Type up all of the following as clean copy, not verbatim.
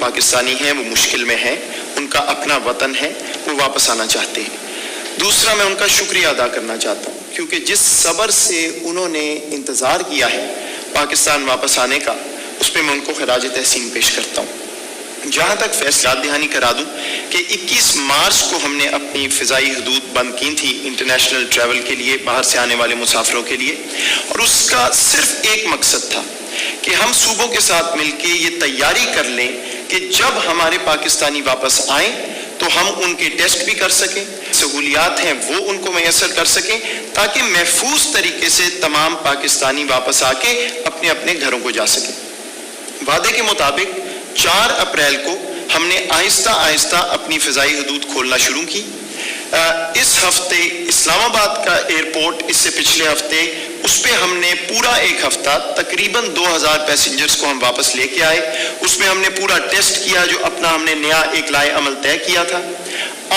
پاکستانی ہیں وہ مشکل میں ہیں، ان کا اپنا وطن ہے، وہ واپس آنا چاہتے ہیں۔ دوسرا، میں ان کا شکریہ ادا کرنا چاہتا ہوں کیونکہ جس صبر سے انہوں نے انتظار کیا ہے پاکستان واپس آنے کا، اس پہ میں ان کو خراج تحسین پیش کرتا ہوں۔ جہاں تک فیصلہ دہانی کرا دوں کہ 21 مارچ کو ہم نے اپنی فضائی حدود بند کی تھی انٹرنیشنل ٹریول کے لیے، باہر سے آنے والے مسافروں کے لیے، اور اس کا صرف ایک مقصد تھا کہ ہم صوبوں کے ساتھ مل کے یہ تیاری کر لیں کہ جب ہمارے پاکستانی واپس آئیں تو ہم ان کے ٹیسٹ بھی کر سکیں، سہولیات ہیں وہ ان کو میسر کر سکیں، تاکہ محفوظ طریقے سے تمام پاکستانی واپس آ کے اپنے اپنے گھروں کو جا سکیں۔ وعدے کے مطابق 4 اپریل کو ہم نے آہستہ آہستہ اپنی فضائی حدود کھولنا شروع کی۔ اس ہفتے اسلام آباد کا ایئرپورٹ، اس سے پچھلے ہفتے اس پہ ہم نے پورا ایک ہفتہ تقریباً 2000 پیسنجرز کو ہم واپس لے کے آئے۔ اس میں ہم نے پورا ٹیسٹ کیا، جو اپنا ہم نے نیا ایک لائے عمل طے کیا تھا۔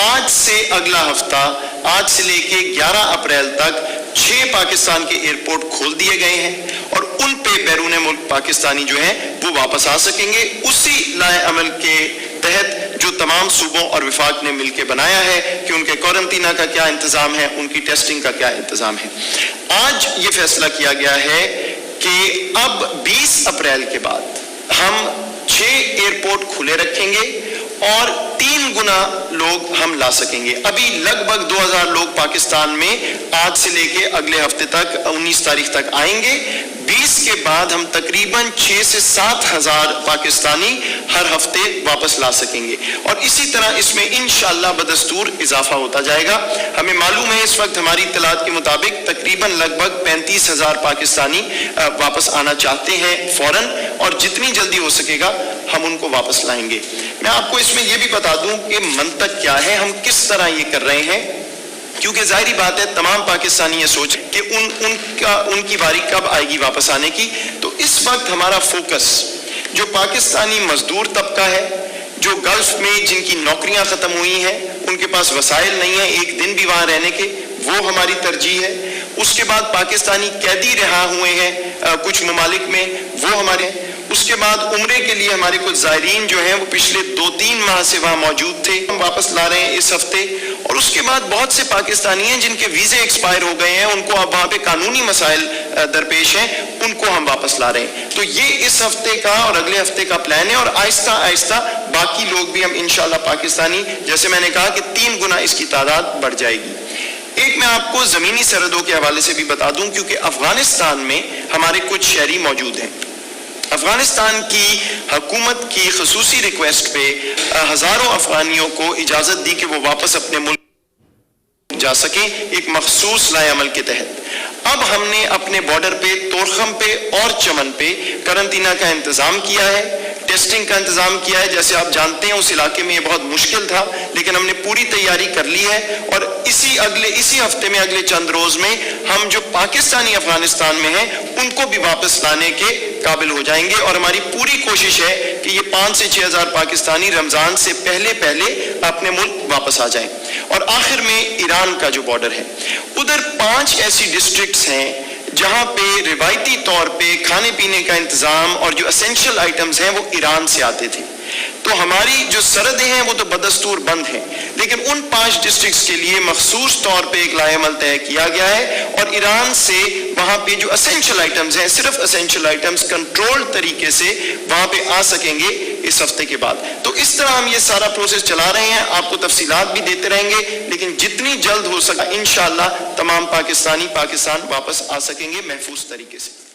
آج سے اگلا ہفتہ، آج سے لے کے 11 اپریل تک 6 پاکستان کے ایئرپورٹ کھول دیے گئے ہیں، اور ان پہ بیرون ملک پاکستانی جو ہیں وہ واپس آ سکیں گے اسی لائے عمل کے تحت جو تمام صوبوں اور وفاق نے مل کے بنایا ہے کہ ان کے کوارنٹینہ کا کیا انتظام ہے، ان کی ٹیسٹنگ کا کیا انتظام ہے۔ آج یہ فیصلہ کیا گیا ہے کہ اب 20 اپریل کے بعد ہم 6 ایئرپورٹ کھلے رکھیں گے اور 3 گنا لوگ ہم لا سکیں گے۔ ابھی لگ بھگ 2000 لوگ پاکستان میں آج سے لے کے اگلے ہفتے تک 19 تاریخ تک آئیں گے۔ 20 کے بعد ہم تقریباً 6 سے 7 ہزار پاکستانی ہر ہفتے واپس لا سکیں گے، اور اسی طرح اس میں انشاءاللہ بدستور اضافہ ہوتا جائے گا۔ ہمیں معلوم ہے اس وقت ہماری اطلاعات کے مطابق تقریباً لگ بھگ 35,000 پاکستانی واپس آنا چاہتے ہیں فوراً، اور جتنی جلدی ہو سکے گا ہم ان کو واپس لائیں گے۔ میں آپ کو اس میں یہ بھی بتا دوں کہ منطق کیا ہے، ہم کس طرح یہ کر رہے ہیں، کیونکہ ظاہری بات ہے تمام پاکستانی یہ سوچ کہ ان کی باری کب آئے گی واپس آنے کی۔ تو اس وقت ہمارا فوکس جو پاکستانی مزدور طبقہ ہے، جو گلف میں جن کی نوکریاں ختم ہوئی ہیں، ان کے پاس وسائل نہیں ہیں ایک دن بھی وہاں رہنے کے، وہ ہماری ترجیح ہے۔ اس کے بعد پاکستانی قیدی رہا ہوئے ہیں کچھ ممالک میں، وہ ہمارے ہیں۔ اس کے بعد عمرے کے لیے ہمارے کچھ زائرین جو ہیں وہ پچھلے 2-3 ماہ سے وہاں موجود تھے، ہم واپس لا رہے ہیں اس ہفتے۔ اور اس کے بعد بہت سے پاکستانی ہیں جن کے ویزے ایکسپائر ہو گئے ہیں، ان کو اب وہاں پہ قانونی مسائل درپیش ہیں، ان کو ہم واپس لا رہے ہیں۔ تو یہ اس ہفتے کا اور اگلے ہفتے کا پلان ہے، اور آہستہ آہستہ باقی لوگ بھی ہم انشاءاللہ پاکستانی، جیسے میں نے کہا کہ 3 گنا اس کی تعداد بڑھ جائے گی۔ ایک میں آپ کو زمینی سرحدوں کے حوالے سے بھی بتا دوں، کیونکہ افغانستان میں ہمارے کچھ شہری موجود ہیں۔ افغانستان کی حکومت کی خصوصی ریکویسٹ پہ ہزاروں افغانیوں کو اجازت دی کہ وہ واپس اپنے ملک جا سکیں ایک مخصوص لائے عمل کے تحت۔ اب ہم نے اپنے بارڈر پہ تورخم پہ اور چمن پہ قرنطینہ کا انتظام کیا ہے، ٹیسٹنگ کا انتظام کیا ہے۔ جیسے آپ جانتے ہیں اس علاقے میں یہ بہت مشکل تھا، لیکن ہم نے پوری تیاری کر لی ہے، اور اسی ہفتے میں اگلے چند روز میں ہم جو پاکستانی افغانستان میں ہیں ان کو بھی واپس لانے کے قابل ہو جائیں گے، اور ہماری پوری کوشش ہے کہ یہ 5 سے 6 ہزار پاکستانی رمضان سے پہلے اپنے ملک واپس آ جائیں۔ اور آخر میں ایران کا جو بارڈر ہے، ادھر 5 ایسی ڈسٹرکٹس ہیں جہاں پہ روایتی طور پہ کھانے پینے کا انتظام اور جو اسینشل آئٹمز ہیں وہ ایران سے آتے تھے۔ تو ہماری جو سرحدیں ہیں وہ تو بدستور بند ہیں، لیکن ان 5 ڈسٹرکٹس کے لیے مخصوص طور پہ ایک لائحہ عمل طے کیا گیا ہے، اور ایران سے وہاں پہ جو اسینشل آئٹمز ہیں، صرف اسینشل آئٹمز کنٹرول طریقے سے وہاں پہ آ سکیں گے اس ہفتے کے بعد۔ تو اس طرح ہم یہ سارا پروسیس چلا رہے ہیں، آپ کو تفصیلات بھی دیتے رہیں گے، لیکن جتنی جلد ہو سکا انشاءاللہ تمام پاکستانی پاکستان واپس آ سکیں گے محفوظ طریقے سے۔